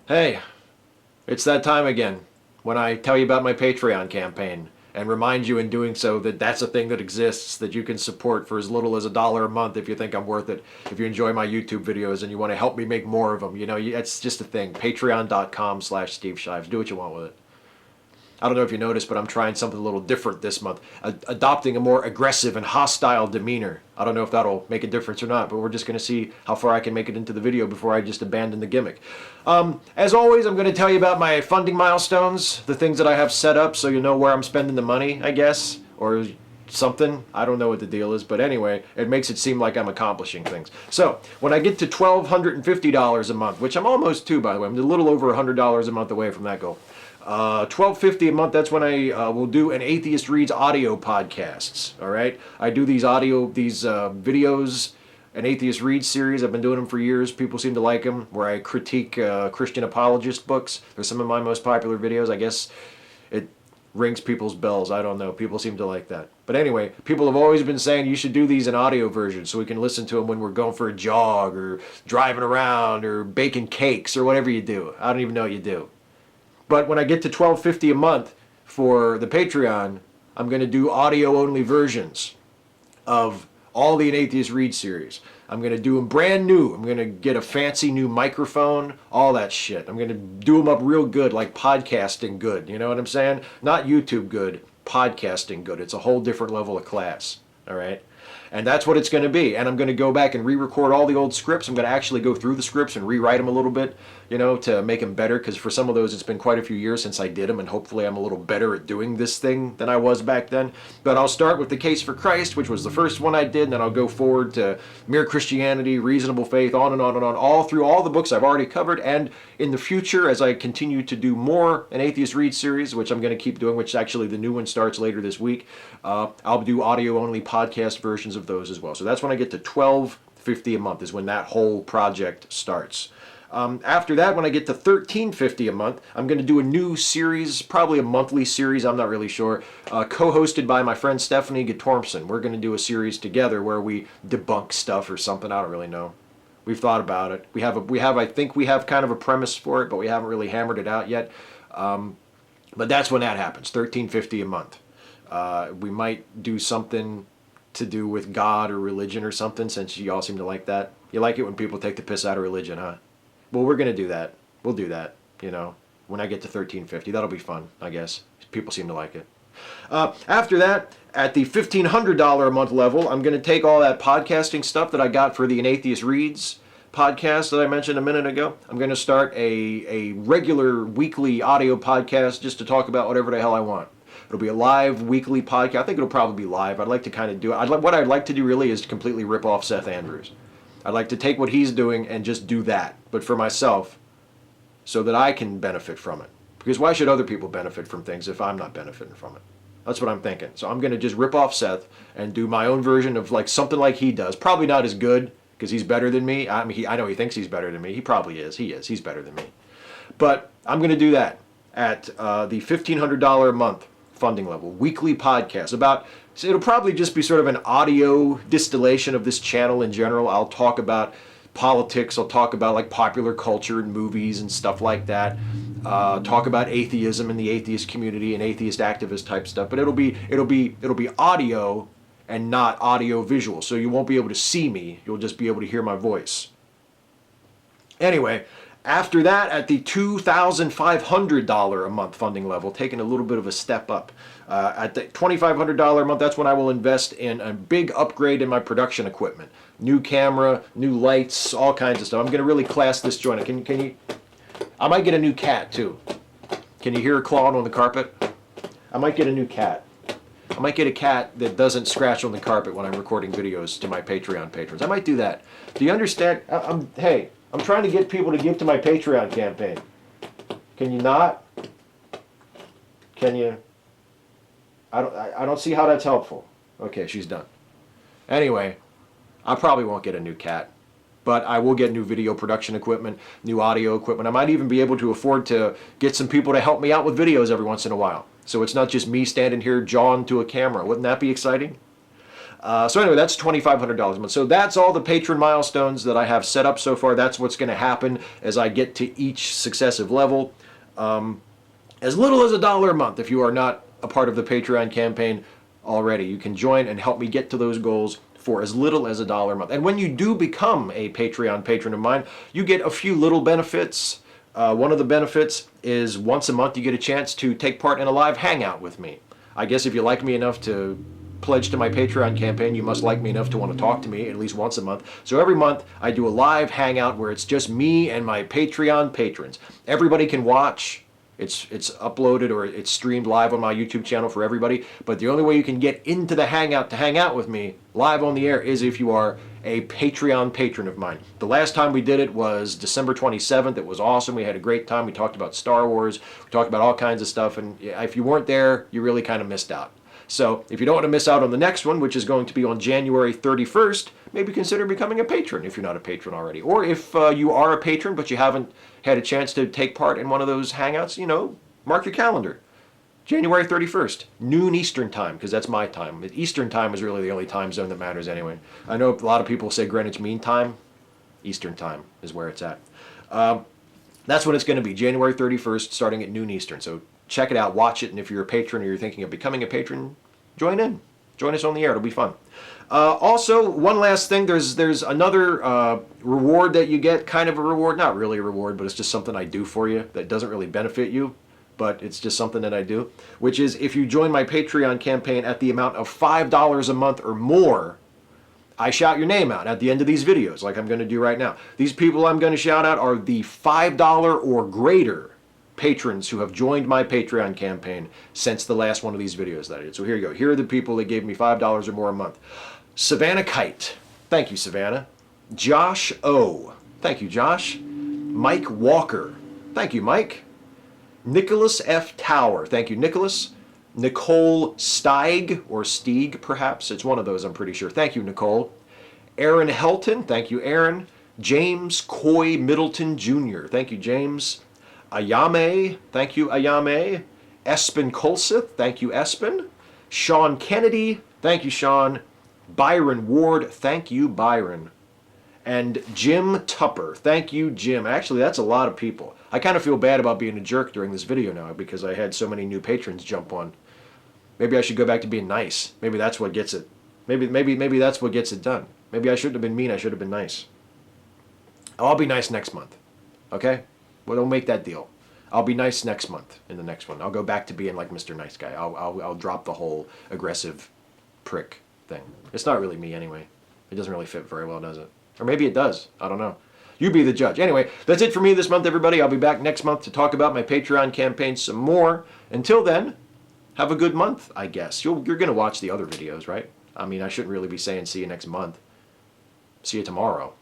Hey, it's that time again when I tell you about my Patreon campaign and remind you in doing so that that's a thing that exists that you can support for as little as $1 a month if you think I'm worth it. If you enjoy my YouTube videos and you want to help me make more of them, it's just a thing. Patreon.com/Steve Shives. Do what you want with it. I don't know if you noticed, but I'm trying something a little different this month, adopting a more aggressive and hostile demeanor. I don't know if that'll make a difference or not, but we're just going to see how far I can make it into the video before I just abandon the gimmick. As always, I'm going to tell you about my funding milestones, the things that I have set up so you know where I'm spending the money, I guess, or something. I don't know what the deal is, but anyway, it makes it seem like I'm accomplishing things. So, when I get to $1,250 a month, which I'm almost to, by the way, I'm a little over $100 a month away from that goal. $12.50 a month, that's when I will do an Atheist Reads audio podcasts, all right? I do these videos, an Atheist Reads series. I've been doing them for years. People seem to like them, where I critique Christian apologist books. They're some of my most popular videos. I guess it rings people's bells. I don't know. People seem to like that. But anyway, people have always been saying you should do these in audio versions so we can listen to them when we're going for a jog or driving around or baking cakes or whatever you do. I don't even know what you do. But when I get to $12.50 a month for the Patreon, I'm going to do audio-only versions of all the An Atheist Read series. I'm going to do them brand new. I'm going to get a fancy new microphone, all that shit. I'm going to do them up real good, like podcasting good. You know what I'm saying? Not YouTube good, podcasting good. It's a whole different level of class, all right? And that's what it's going to be. And I'm going to go back and re-record all the old scripts. I'm going to actually go through the scripts and rewrite them a little bit, to make them better. Because for some of those, it's been quite a few years since I did them. And hopefully I'm a little better at doing this thing than I was back then. But I'll start with The Case for Christ, which was the first one I did. And then I'll go forward to Mere Christianity, Reasonable Faith, on and on and on. All through all the books I've already covered. And in the future, as I continue to do more An Atheist Read series, which I'm going to keep doing, which actually the new one starts later this week, I'll do audio-only podcast versions of those as well. So that's when I get to $12.50 a month is when that whole project starts. After that, when I get to $13.50 a month, I'm going to do a new series, probably a monthly series, I'm not really sure, co-hosted by my friend Stephanie Guttormson. We're going to do a series together where we debunk stuff or something. I don't really know. We've thought about it. I think we have kind of a premise for it, but we haven't really hammered it out yet. But that's when that happens, $13.50 a month. We might do something to do with God or religion or something, since you all seem to like that. You like it when people take the piss out of religion, huh? Well, we're going to do that. We'll do that, when I get to $13.50. That'll be fun, I guess. People seem to like it. After that, at the $1,500 a month level, I'm going to take all that podcasting stuff that I got for the An Atheist Reads podcast that I mentioned a minute ago. I'm going to start a regular weekly audio podcast just to talk about whatever the hell I want. It'll be a live weekly podcast. I think it'll probably be live. I'd like to kind of do it. What I'd like to do really is to completely rip off Seth Andrews. I'd like to take what he's doing and just do that, but for myself, so that I can benefit from it. Because why should other people benefit from things if I'm not benefiting from it? That's what I'm thinking. So I'm going to just rip off Seth and do my own version of something like he does. Probably not as good, because he's better than me. I mean, I know he thinks he's better than me. He probably is. He is. He's better than me. But I'm going to do that at the $1,500 a month funding level, weekly podcast so it'll probably just be sort of an audio distillation of this channel in general. I'll talk about politics, I'll talk about popular culture and movies and stuff like that, talk about atheism and the atheist community and atheist activist type stuff, but it'll be audio and not audio visual, so you won't be able to see me, you'll just be able to hear my voice. Anyway, after that, at the $2,500 a month funding level, taking a little bit of a step up. At the $2,500 a month, that's when I will invest in a big upgrade in my production equipment. New camera, new lights, all kinds of stuff. I'm going to really class this joint. Can you? I might get a new cat, too. Can you hear her clawing on the carpet? I might get a new cat. I might get a cat that doesn't scratch on the carpet when I'm recording videos to my Patreon patrons. I might do that. Do you understand? Hey, I'm trying to get people to give to my Patreon campaign. Can you not? Can you? I don't see how that's helpful. Okay, she's done. Anyway, I probably won't get a new cat, but I will get new video production equipment, new audio equipment. I might even be able to afford to get some people to help me out with videos every once in a while. So it's not just me standing here jawing to a camera. Wouldn't that be exciting? So anyway, that's $2,500 a month. So that's all the patron milestones that I have set up so far. That's what's going to happen as I get to each successive level. As little as $1 a month, if you are not a part of the Patreon campaign already, you can join and help me get to those goals for as little as $1 a month. And when you do become a Patreon patron of mine, you get a few little benefits. One of the benefits is once a month you get a chance to take part in a live hangout with me. I guess if you like me enough to pledge to my Patreon campaign, you must like me enough to want to talk to me at least once a month. So every month I do a live hangout where it's just me and my Patreon patrons. Everybody can watch. It's uploaded or it's streamed live on my YouTube channel for everybody. But the only way you can get into the hangout to hang out with me live on the air is if you are a Patreon patron of mine. The last time we did it was December 27th. It was awesome. We had a great time. We talked about Star Wars. We talked about all kinds of stuff. And if you weren't there, you really kind of missed out. So if you don't want to miss out on the next one, which is going to be on January 31st, maybe consider becoming a patron if you're not a patron already. Or if you are a patron but you haven't had a chance to take part in one of those hangouts, mark your calendar. January 31st, noon Eastern time, because that's my time. Eastern time is really the only time zone that matters anyway. I know a lot of people say Greenwich Mean Time. Eastern time is where it's at. That's when it's going to be, January 31st, starting at noon Eastern. So check it out, watch it, and if you're a patron or you're thinking of becoming a patron, join in. Join us on the air. It'll be fun. Also, one last thing. There's another reward that you get, kind of a reward. Not really a reward, but it's just something I do for you that doesn't really benefit you, but it's just something that I do, which is if you join my Patreon campaign at the amount of $5 a month or more, I shout your name out at the end of these videos, like I'm going to do right now. These people I'm going to shout out are the $5 or greater patrons who have joined my Patreon campaign since the last one of these videos that I did. So here you go. Here are the people that gave me $5 or more a month. Savannah Kite. Thank you, Savannah. Josh O. Thank you, Josh. Mike Walker. Thank you, Mike. Nicholas F. Tower. Thank you, Nicholas. Nicole Steig, or Stieg, perhaps. It's one of those, I'm pretty sure. Thank you, Nicole. Aaron Helton. Thank you, Aaron. James Coy Middleton Jr. Thank you, James. Ayame, thank you, Ayame. Espen Kolseth, thank you, Espen. Sean Kennedy, thank you, Sean. Byron Ward, thank you, Byron. And Jim Tupper, thank you, Jim. Actually, that's a lot of people. I kind of feel bad about being a jerk during this video now because I had so many new patrons jump on. Maybe I should go back to being nice. Maybe that's what gets it. Maybe that's what gets it done. Maybe I shouldn't have been mean. I should have been nice. I'll be nice next month. Okay? Well, don't make that deal. I'll be nice next month in the next one. I'll go back to being like Mr. Nice Guy. I'll drop the whole aggressive prick thing. It's not really me anyway. It doesn't really fit very well, does it? Or maybe it does. I don't know. You be the judge. Anyway, that's it for me this month, everybody. I'll be back next month to talk about my Patreon campaign some more. Until then, have a good month, I guess. You're going to watch the other videos, right? I mean, I shouldn't really be saying see you next month. See you tomorrow.